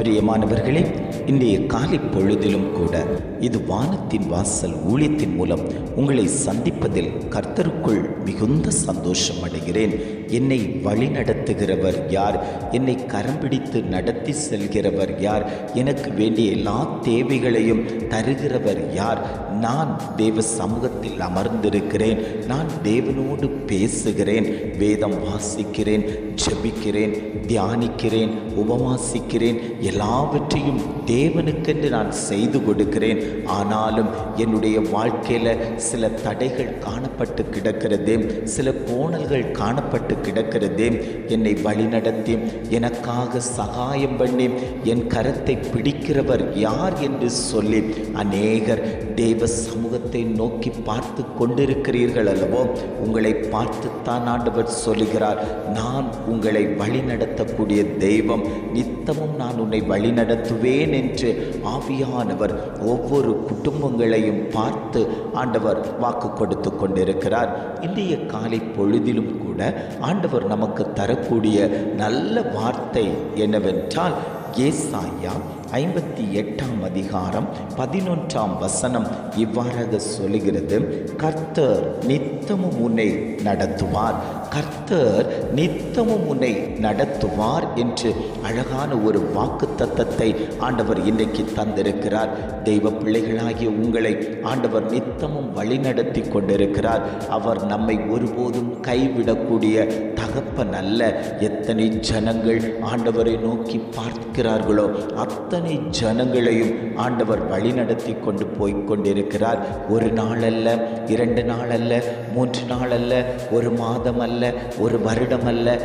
பிரியமானவர்களே, இன்றைய காலை பொழுதிலும் கூட இது வானத்தின் வாசல் ஊழியத்தின் மூலம் உங்களை சந்திப்பதில் கர்த்தருக்குள் மிகுந்த சந்தோஷம் அடைகிறேன். என்னை வழி நடத்துகிறவர் யார்? என்னை கரம் பிடித்து நடத்தி செல்கிறவர் யார்? எனக்கு வேண்டிய எல்லா தேவைகளையும் தருகிறவர் யார்? நான் தேவ சமூகத்தில் அமர்ந்திருக்கிறேன். நான் தேவனோடு பேசுகிறேன், வேதம் வாசிக்கிறேன், ஜெபிக்கிறேன், தியானிக்கிறேன், உபவாசிக்கிறேன். எல்லாவற்றையும் தேவனுக்கென்று நான் செய்து கொடுக்கிறேன். ஆனாலும் என்னுடைய வாழ்க்கையில் சில தடைகள் காணப்பட்டு கிடக்கிறதே, சில கோணல்கள் காணப்பட்டு கிடக்கிறதே. என்னை வழிநடத்தி எனக்காக சகாயம் பண்ணி என் கரத்தை பிடிக்கிறவர் யார் என்று சொல்லி அநேகர் தேவ சமூகத்தை நோக்கி பார்த்து கொண்டிருக்கிறீர்கள் அல்லவோ? உங்களை பார்த்துத்தான் ஆண்டவர் சொல்லுகிறார், நான் உங்களை வழிநடத்தக்கூடிய தெய்வம், நித்தமும் நான் உன்னை வழிநடத்துவேன் என்று ஆவியானவர் ஒவ்வொரு குடும்பங்களையும் பார்த்து ஆண்டவர் வாக்கு கொடுத்து கொண்டிருக்கிறார். இன்றைய காலை பொழுதிலும் கூட ஆண்டவர் நமக்கு தரக்கூடிய நல்ல வார்த்தை என்னவென்றால், ஏசாயா 58 அதிகாரம் 11 இவ்வாறாக சொல்லுகிறது, கர்த்தர் நித்தமும் உன்னை நடத்துவார், கர்த்தர் நித்தமும் உன்னை நடத்துவார் என்று அழகான ஒரு வாக்கு தத்தத்தை ஆண்டவர் இன்றைக்கு தந்திருக்கிறார். தெய்வ பிள்ளைகளாகிய உங்களை ஆண்டவர் நித்தமும் வழிநடத்தி கொண்டிருக்கிறார். அவர் நம்மை ஒருபோதும் கைவிடக்கூடிய தகப்பன் அல்ல. எத்தனை ஜனங்கள் ஆண்டவரை நோக்கி பார்க்கிறார்களோ அத்தனை ஜனங்களையும் ஆண்டவர் வழிநடத்தி கொண்டு போய்கொண்டிருக்கிறார். ஒரு நாள் அல்ல, 2 நாள் அல்ல, 3 நாள் அல்ல, ஒரு மாதம் அல்ல, ஒரு வருடம் அல்ல,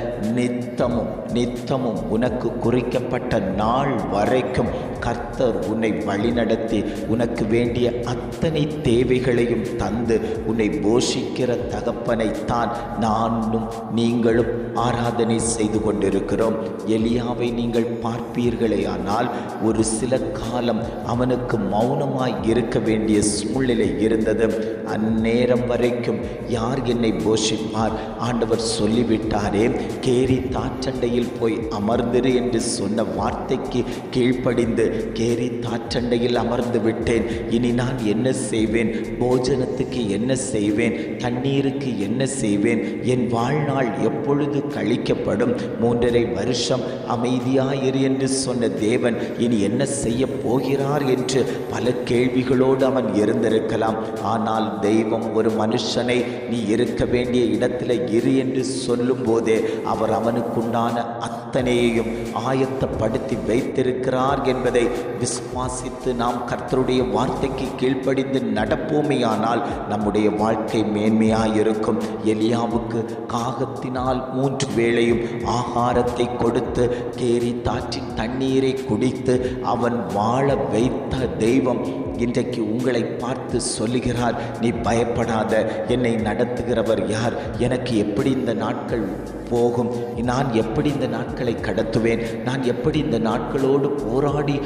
நித்தமும் உனக்கு குறிக்கப்பட்ட நாள் வரைக்கும் கர்த்தர் உன்னை வழிநடத்தி உனக்கு வேண்டிய அத்தனை தேவைகளையும் தந்து உன்னை போஷிக்கிற தகப்பனைத்தான் நானும் நீங்களும் ஆராதனை செய்து கொண்டிருக்கிறோம். எலியாவை நீங்கள் பார்ப்பீர்களே, ஆனால் ஒரு சில காலம் அவனுக்கு மௌனமாய் இருக்க வேண்டிய சூழ்நிலை இருந்தது. அந்நேரம் வரைக்கும் யார் என்னை போஷிப்பார்? ஆண்டவர் சொல்லிவிட்டாரே, கேரி தாற்றண்டையில் போய் அமர்ந்திரு என்று சொன்ன வார்த்தைக்கு கீழ்ப்படிந்து கேரி தாற்றண்டையில் அமர்ந்து விட்டேன். இனி நான் என்ன செய்வேன்? போஜனத்துக்கு என்ன செய்வேன்? தண்ணீருக்கு என்ன செய்வேன்? என் வாழ்நாள் எப்பொழுது கழிக்கப்படும்? 3.5 வருஷம் அமைதியாயிரு என்று சொன்ன தேவன் இனி என்ன செய்ய போகிறார் என்று பல கேள்விகளோடு அவன் இருந்திருக்கலாம். ஆனால் தெய்வம் ஒரு மனுஷனை நீ இருக்க வேண்டிய இடத்துல இரு என்று சொல்லும் போதே அவர் அவனுக்குண்டான அத்தனையையும் ஆயத்தப்படுத்தி வைத்திருக்கிறார் என்பதை விசுவாசித்து நாம் கர்த்தருடைய வார்த்தைக்கு கீழ்ப்படிந்து நடப்போமேயானால் நம்முடைய வாழ்க்கை மேன்மையாயிருக்கும். எலியாவுக்கு காகத்தினால் 3 வேளையும் ஆகாரத்தை கொடுத்து கேரி தாற்றின் தண்ணீரை குடித்து அவன் வாழ வைத்த தெய்வம் இன்றைக்கு உங்களை பார்த்து சொல்லுகிறார், நீ பயப்படாத, என்னை நடத்துகிறவர் யார்? எனக்கு எப்படி இந்த நாட்கள் போகும்? நான் எப்படி இந்த நாட்களை கடத்துவேன்? நான் எப்படி இந்த நாட்களோடு போராடி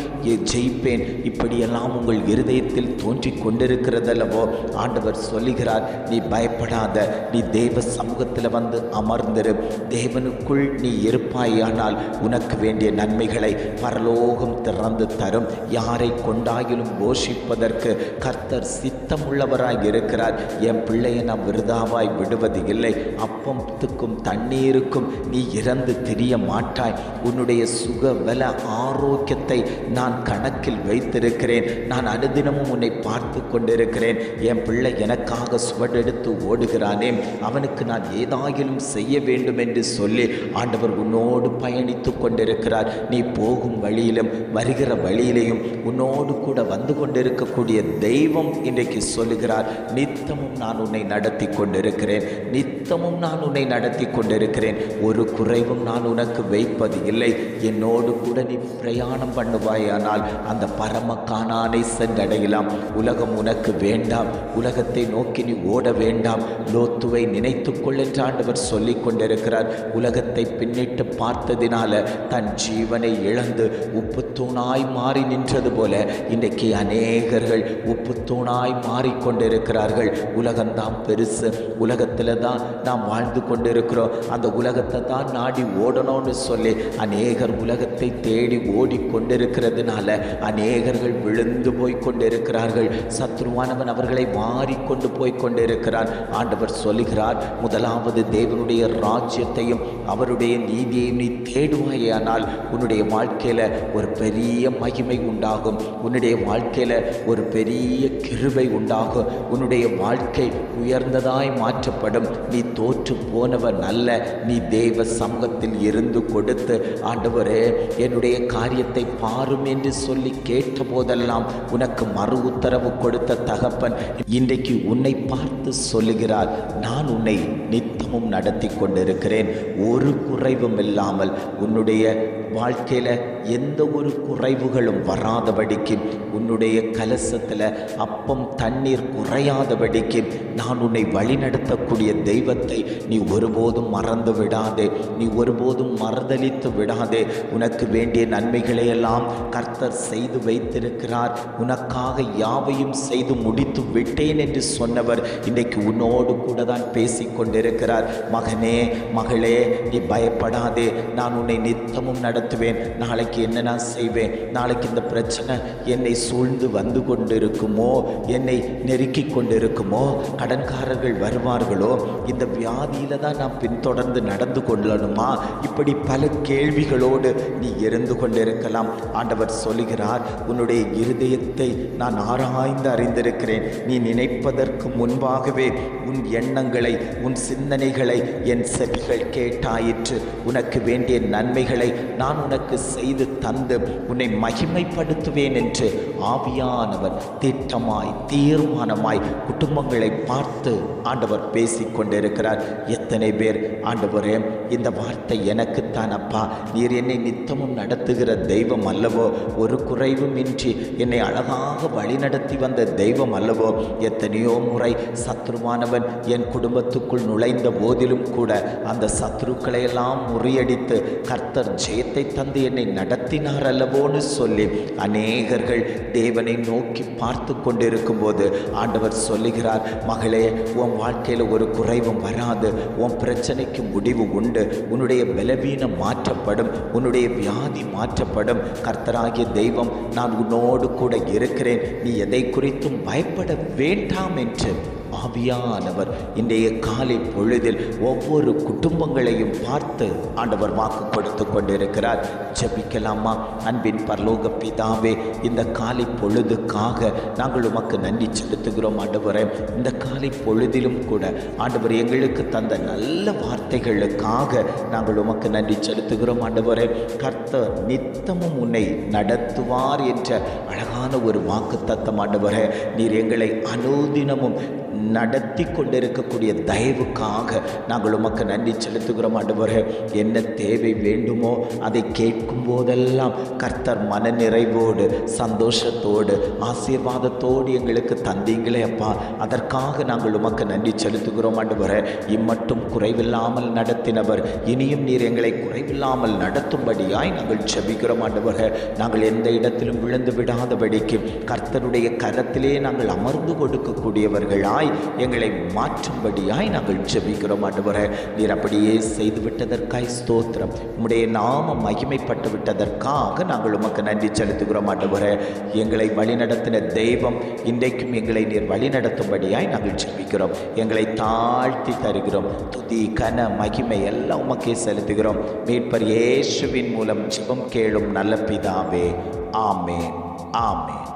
ஜெயிப்பேன்? இப்படியெல்லாம் உங்கள் இருதயத்தில் தோன்றி கொண்டிருக்கிறதல்லவோ? ஆண்டவர் சொல்லுகிறார், நீ பயப்படாத, நீ தேவ சமூகத்தில் வந்து அமர்ந்திரு. தேவனுக்குள் நீ இருப்பாயானால் உனக்கு வேண்டிய நன்மைகளை பரலோகம் திறந்து தரும். யாரை கொண்டாயிலும் போஷிப்பதற்கு கர்த்தர் சித்தம் உள்ளவராய் இருக்கிறார். என் பிள்ளையை நான் விருதாவாய் விடுவது இல்லை. அப்பத்துக்கும் தண்ணீருக்கும் நீ இறந்து திரிய மாட்டாய். உன்னுடைய சுக பல ஆரோக்கியத்தை நான் கணக்கில் வைத்திருக்கிறேன். நான் அனுதினமும் உன்னை பார்த்து கொண்டிருக்கிறேன். என் பிள்ளை எனக்காக சுவடெடுத்து ஓடுகிறானே, அவனுக்கு நான் ஏதாயிலும் செய்ய வேண்டும் என்று சொல்லி ஆண்டவர் உன்னோடு பயணித்து கொண்டிருக்கிறார். நீ போகும் வழியிலும் வருகிற வழியிலையும் உன்னோடு கூட வந்து கொண்டிருக்கக்கூடிய தெய்வம் இன்றைக்கு சொல்லுகிறார், நித்தமும் நான் உன்னை நடத்தி கொண்டிருக்கிறேன், நித்தமும் நான் உன்னை நடத்தி கொண்டிருக்கிறேன். ஒரு குறைவும் நான் உனக்கு வைப்பது இல்லை. என்னோடு கூட நீ பிரயாணம் பண்ணுவாயானால் அந்த பரம கானானை சென்றடையலாம். உலகம் உனக்கு வேண்டாம். உலகத்தை நோக்கி நீ ஓட வேண்டாம். லோத்துவை நினைத்துக்கொள் என்று ஆண்டவர் சொல்லிக் கொண்டிருக்கிறார். உலகத்தை பின்னிட்டு பார்த்ததினால தன் ஜீவனை இழந்து உப்புத்தூணாய் மாறி நின்றது போல இன்றைக்கு அநேகர்கள் உப்புத்தூணாய் மாறிக்கொண்டிருக்கிறார்கள். உலகம்தான் பெருசு, உலகத்தில் தான் நாம் வாழ்ந்து கொண்டிருக்கிறோம். அந்த உலகத்தை தான் நாடி ஓடணும்னு சொல்லி அநேகர் உலகத்தை தேடி ஓடிக்கொண்டிருக்கிறதுனால அநேகர்கள் விழுந்து போய் கொண்டிருக்கிறார்கள். சத்ருவானவன் அவர்களை மாறிக்கொண்டு போய் கொண்டிருக்கிறான். ஆண்டவர் சொல்லுகிறார், முதலாவது தேவனுடைய ராஜ்யத்தையும் அவருடைய நீதியையும் நீ தேடுவாயானால் உன்னுடைய வாழ்க்கையில் ஒரு பெரிய மகிமை உண்டாகும். உன்னுடைய வாழ்க்கையில் ஒரு பெரிய கிருபை உண்டாகும். உன்னுடைய வாழ்க்கை உயர்ந்ததாய் மாற்றப்படும். நீ தோற்று போனவன் அல்ல. நீ தேவ சமூகத்தில் இருந்து கொடுத்து, ஆண்டவரே என்னுடைய காரியத்தை பாரும் என்று சொல்லி கேட்ட போதெல்லாம் உனக்கு மறு உத்தரவு கொடுத்த தகப்பன் இன்றைக்கு உன்னை பார்த்து சொல்லுகிறார், நான் உன்னை நித்தமும் நடத்தி கொண்டிருக்கிறேன். ஒரு குறைவும் இல்லாமல் உன்னுடைய வாழ்க்கையில் எந்த ஒரு குறைவுகளும் வராதபடிக்கு, உன்னுடைய கலசத்தில் அப்பம் தண்ணீர் குறையாதபடிக்கு நான் உன்னை வழிநடத்தக்கூடிய தெய்வத்தை நீ ஒருபோதும் மறந்து விடாதே. நீ ஒருபோதும் மறுதலித்து விடாதே. உனக்கு வேண்டிய நன்மைகளை எல்லாம் கர்த்தர் செய்து வைத்திருக்கிறார். உனக்காக யாவையும் செய்து முடித்து விட்டேன் என்று சொன்னவர் இன்றைக்கு உன்னோடு கூட தான் பேசி கொண்டிருக்கிறார். மகனே, மகளே, நீ பயப்படாதே. நான் உன்னை நித்தமும் நடத்துவேன். நாளைக்கு என்ன நான் செய்வேன்? நாளைக்கு இந்த பிரச்சனை என்னை சூழ்ந்து வந்து கொண்டிருக்குமோ, என்னை நெருக்கி கொண்டிருக்குமோ, கடன்காரர்கள் வருவார்களோ, இந்த வியாதியில தான் நான் பின்தொடர்ந்து நடந்து கொள்ளணுமா? இப்படி பல கேள்விகளோடு நீ இருந்து கொண்டிருக்கலாம். ஆண்டவர் சொல்லுகிறார், உன்னுடைய இருதயத்தை நான் ஆராய்ந்து அறிந்திருக்கிறேன். நீ நினைப்பதற்கு முன்பாகவே உன் எண்ணங்களை, உன் சிந்தனைகளை என் செவிகள் கேட்டாயிற்று. உனக்கு வேண்டிய நன்மைகளை நான் உனக்கு செய்து தந்து உன்னை மகிமைப்படுத்துவேன் என்று ஆவியானவர் திட்டமாய் தீர்மானமாய் குடும்பங்களை பார்த்து ஆண்டவர் பேசிக் கொண்டிருக்கிறார். எத்தனை பேர், ஆண்டவரே இந்த வார்த்தை எனக்குத்தான் அப்பா, நீர் என்னை நித்தமும் நடத்துகிற தெய்வம் அல்லவோ, ஒரு குறைவும் இன்றி என்னை அழகாக வழிநடத்தி வந்த தெய்வம் அல்லவோ, எத்தனையோ முறை சத்ருவானவன் என் குடும்பத்துக்குள் நுழைந்த போதிலும் கூட அந்த சத்ருக்களை எல்லாம் முறியடித்து கர்த்தர் ஜெயத்தை தந்து என்னை நடத்தினார் அல்லவோன்னு சொல்லி அநேகர்கள் தேவனை நோக்கி பார்த்து கொண்டிருக்கும் போது ஆண்டவர் சொல்லுகிறார், மகளே, உன் வாழ்க்கையில் ஒரு குறைவும் வராது. உன் பிரச்சனைக்கு முடிவு உண்டு. உன்னுடைய பலவீனம் மாற்றப்படும். உன்னுடைய வியாதி மாற்றப்படும். கர்த்தராகிய தெய்வம் நான் உன்னோடு கூட இருக்கிறேன். நீ எதை குறித்தும் பயப்பட வேண்டாம் என்று ஆவியானவர் இன்றைய காலை பொழுதில் ஒவ்வொரு குடும்பங்களையும் பார்த்து ஆண்டவர் வாக்கு கொடுத்து கொண்டிருக்கிறார். ஜெபிக்கலாமா? அன்பின் பரலோக பிதாவே, இந்த காலை பொழுதுக்காக நாங்கள் உமக்கு நன்றி செலுத்துகிறோம். ஆண்டவரே, இந்த காலை பொழுதிலும் கூட ஆண்டவர் எங்களுக்கு தந்த நல்ல வார்த்தைகளுக்காக நாங்கள் உமக்கு நன்றி செலுத்துகிறோம். ஆண்டவரே, கர்த்தர் நித்தமும் உன்னை நடத்துவார் என்ற அழகான ஒரு வாக்கு தத்தம் ஆண்டவரே, நீர் எங்களை அனுதினமும் நடத்தி கொண்டிருக்கக்கூடிய தயவுக்காக நாங்கள் உமக்கு நன்றி செலுத்துகிறோம். ஆண்டவரே, என்ன தேவை வேண்டுமோ அதை கேட்கும் போதெல்லாம் கர்த்தர் மன நிறைவோடு, சந்தோஷத்தோடு, ஆசீர்வாதத்தோடு எங்களுக்கு தந்தீங்களே அப்பா, அதற்காக நாங்கள் உமக்கு நன்றி செலுத்துகிறோம். ஆண்டவரே, இம்மட்டும் குறைவில்லாமல் நடத்தினவர் இனியும் நீர் எங்களை குறைவில்லாமல் நடத்தும்படியாய் நாங்கள் ஜெபிக்கிறோம். ஆண்டவரே, நாங்கள் எந்த இடத்திலும் விழுந்து விடாதபடிக்கு கர்த்தருடைய கரத்திலே நாங்கள் அமர்ந்து கொடுக்கக்கூடியவர்களாய் எங்களை மாற்றும்படியாய் நாங்கள் ஜெபிக்கிறோம். ஆண்டவரே, நீர் அப்படியே செய்து விட்டதற்காய் ஸ்தோத்திரம். உம்முடைய நாம மகிமைப்பட்டு விட்டதற்காக நாங்கள் உமக்கு நன்றி செலுத்துகிறோம். ஆண்டவரே, எங்களை வழிநடத்தின தெய்வம் இன்றைக்கும் எங்களை நீர் வழிநடத்தும்படியாய் நாங்கள் ஜெபிக்கிறோம். எங்களை தாழ்த்தி தருகிறோம். துதி, கன, மகிமை எல்லாம் உமக்கே செலுத்துகிறோம். மீட்பர் இயேசுவின் மூலம் ஜெபம் கேளும் நல்ல பிதாவே. ஆமென், ஆமென்.